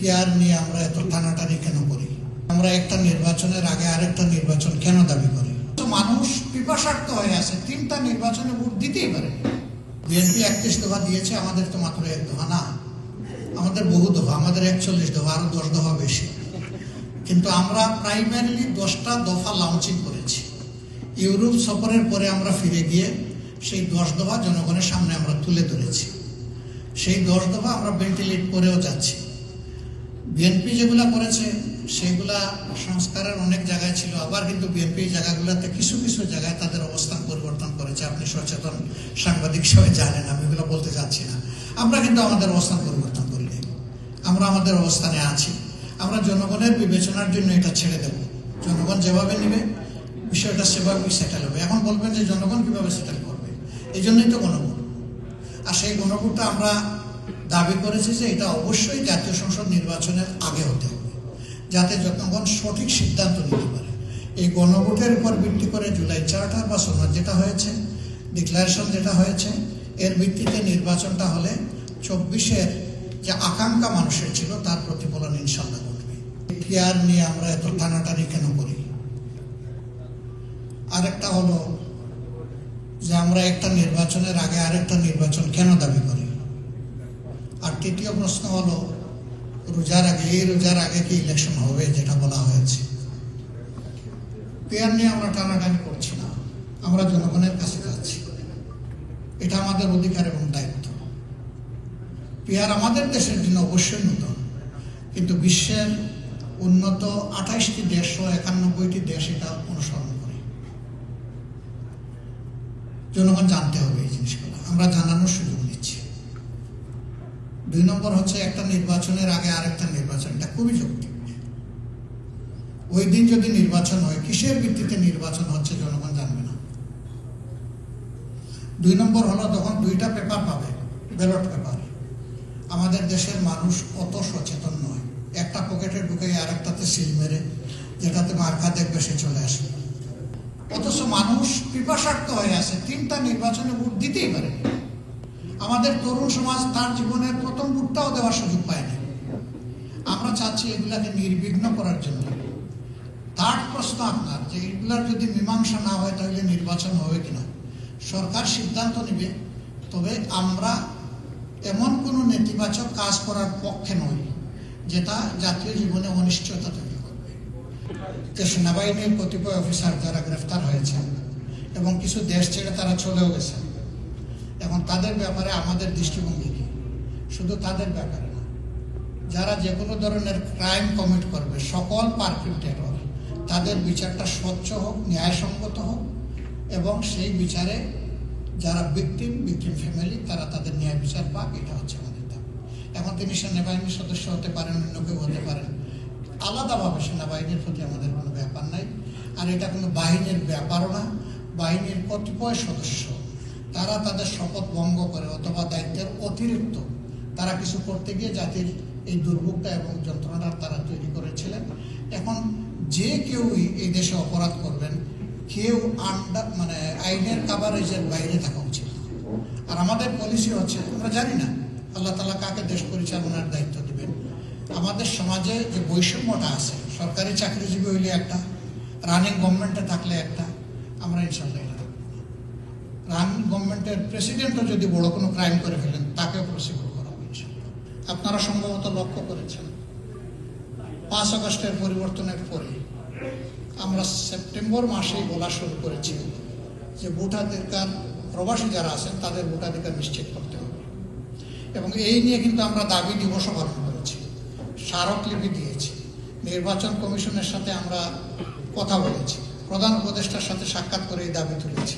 PR নিয়ে আমরা এত টানাটানি কেন করি? আমরা একটা নির্বাচনের আগে আরেকটা নির্বাচন কেন দাবি করি? তো মানুষ পিপাসার্থ হয়ে আছে, 3টা নির্বাচনে ভোট দিতেই পারে। বিএনপি 31 দফা দিয়েছে, আমাদের তো মাত্র 1 দফা না, আমাদের বহু দফা, আমাদের 41 দফা, আরো 10 দফা বেশি। কিন্তু আমরা প্রাইমারিলি 10টা দফা লঞ্চিং করেছি। ইউরোপ সফরের পরে আমরা ফিরে গিয়ে সেই 10 দফা জনগণের সামনে আমরা তুলে ধরেছি। সেই 10 দফা আমরা ভেন্টিলেট করেও যাচ্ছি। বিএনপি যেগুলা করেছে সেগুলা সংস্কারের অনেক জায়গায় ছিল, আবার কিন্তু বিএনপি জায়গাগুলোতে কিছু কিছু জায়গায় তাদের অবস্থান পরিবর্তন করেছে। আপনি সচেতন সাংবাদিক সবাই জানেন, আমি এগুলো বলতে চাচ্ছি না। আমরা কিন্তু আমাদের অবস্থান পরিবর্তন করিনি, আমরা আমাদের অবস্থানে আছি। আমরা জনগণের বিবেচনার জন্য এটা ছেড়ে দেব, জনগণ যেভাবে নেবে বিষয়টা সেভাবেই সেটেল হবে। এখন বলবেন যে জনগণ কিভাবে সেটেল করবে, এই জন্যই তো গণভোট। আর সেই গণভোটটা আমরা দাবি করেছি যে এটা অবশ্যই জাতীয় সংসদ নির্বাচনের আগে হতে হবে, যাতে জনগণ সঠিক সিদ্ধান্ত নিতে পারে। এই গণভোটের উপর ভিত্তি করে জুলাই চার্টার বা সনদ যেটা হয়েছে, ডিক্লারেশন যেটা হয়েছে, এর ভিত্তিতে নির্বাচনটা হলে 24-এর যে আকাঙ্ক্ষা মানুষের ছিল তার প্রতিফলন ইনশাল্লাহ ঘটবে। পিআর নিয়ে আমরা এত টানাটানি কেন করি? আরেকটা হলো যে আমরা একটা নির্বাচনের আগে আরেকটা নির্বাচন কেন দাবি করি? আর তৃতীয় প্রশ্ন হলো রোজার আগে, এই রোজার আগে কি ইলেকশন হবে যেটা বলা হয়েছে। পিআর নিয়ে আমরা টানাটানি করছি না, আমরা জনগণের কাছে যাচ্ছি, এটা আমাদের অধিকার এবং দায়িত্ব। পিআর আমাদের দেশের জন্য অবশ্যই নতুন, কিন্তু বিশ্বের উন্নত 28টি দেশ ও 91টি দেশ এটা অনুসরণ করে। জনগণ জানতে হবে এই জিনিসগুলো, আমরা জানানোর সুযোগ নিচ্ছি। 2 নম্বর হচ্ছে একটা নির্বাচনের আগে আরেকটা নির্বাচন, এটা খুবই যৌক্তিক। ওই দিন যদি নির্বাচন হয়, কিসের ভিত্তিতে নির্বাচন হচ্ছে জনগণ জানবে না। 2 নম্বর হলো তখন 2টা পেপার পাবে, ব্যালট পেপার। আমাদের দেশের মানুষ অত সচেতন নয়, একটা পকেটে ঢুকে আরেকটাতে সিল মেরে যেটাতে মার্কা দেখবে সে চলে আসবে। অথচ মানুষ পিপাসার্থ হয়ে আছে, 3টা নির্বাচনে ভোট দিতেই পারে। আমাদের তরুণ সমাজ তার জীবনের প্রথম ভোটটাও দেওয়ার সুযোগ পায়নি। আমরা চাচ্ছি এগুলাকে নির্বিঘ্ন করার জন্য। 3rd প্রশ্ন আপনার, যে এগুলার যদি মীমাংসা না হয় তাহলে নির্বাচন হবে কিনা। সরকার সিদ্ধান্ত নেবে, তবে আমরা এমন কোনো নেতিবাচক কাজ করার পক্ষে নই যেটা জাতীয় জীবনে অনিশ্চয়তা তৈরি করবে। যে সেনাবাহিনীর কতিপয় অফিসার যারা গ্রেফতার হয়েছেন এবং কিছু দেশ ছেড়ে তারা চলেও গেছেন, এখন তাদের ব্যাপারে আমাদের দৃষ্টিভঙ্গি কি? শুধু তাদের ব্যাপারে না, যারা যে কোনো ধরনের ক্রাইম কমিট করবে, সকল পারপিট্রেটর, তাদের বিচারটা স্বচ্ছ হোক, ন্যায়সঙ্গত হোক, এবং সেই বিচারে যারা ভিকটিম ফ্যামিলি তারা তাদের ন্যায় বিচার পাক, এটা হচ্ছে আমাদের দাবি। এখন তিনি সেনাবাহিনীর সদস্য হতে পারেন, অন্য কেউ হতে পারেন, আলাদাভাবে সেনাবাহিনীর প্রতি আমাদের কোনো ব্যাপার নাই। আর এটা কোনো বাহিনীর ব্যাপারও না। বাহিনীর কতিপয় সদস্য তারা তাদের শপথ ভঙ্গ করে অথবা দায়িত্বের অতিরিক্ত তারা কিছু করতে গিয়ে জাতির এই দুর্ভোগটা এবং যন্ত্রণাটা তারা তৈরি করেছিলেন। এখন যে কেউই এই দেশে অপরাধ করবেন, কেউ আইনের কাভারেজের বাইরে থাকা উচিত। আর আমাদের পলিসি হচ্ছে, আমরা জানি না আল্লাহ তাআলা কাকে দেশ পরিচালনার দায়িত্ব দিবেন। আমাদের সমাজে যে বৈষম্যটা আছে, সরকারি চাকরিজীবী হইলে একটা, রানিং গভর্নমেন্টে থাকলে একটা, আমরা ইনশাল্লাহ এটা থাকবো না। রানিং গভর্নমেন্টের প্রেসিডেন্টও যদি বড় কোনো ক্রাইম করে ফেলেন, তাকেও প্রসিকিউট করা হবে ইনশাল্লাহ। আপনারা সম্ভবত লক্ষ্য করেছেন 5 আগস্টের পরিবর্তনের পরে আমরা সেপ্টেম্বর মাসেই বলা শুরু করেছি যে ভোটাধিকার, প্রবাসী যারা আছেন তাদের ভোটাধিকার নিশ্চিত করতে হবে। এবং এই নিয়ে কিন্তু আমরা দাবি দিবসও পালন করেছি, স্মারকলিপি দিয়েছি, নির্বাচন কমিশনের সাথে আমরা কথা বলেছি, প্রধান উপদেষ্টার সাথে সাক্ষাৎ করে এই দাবি তুলেছি।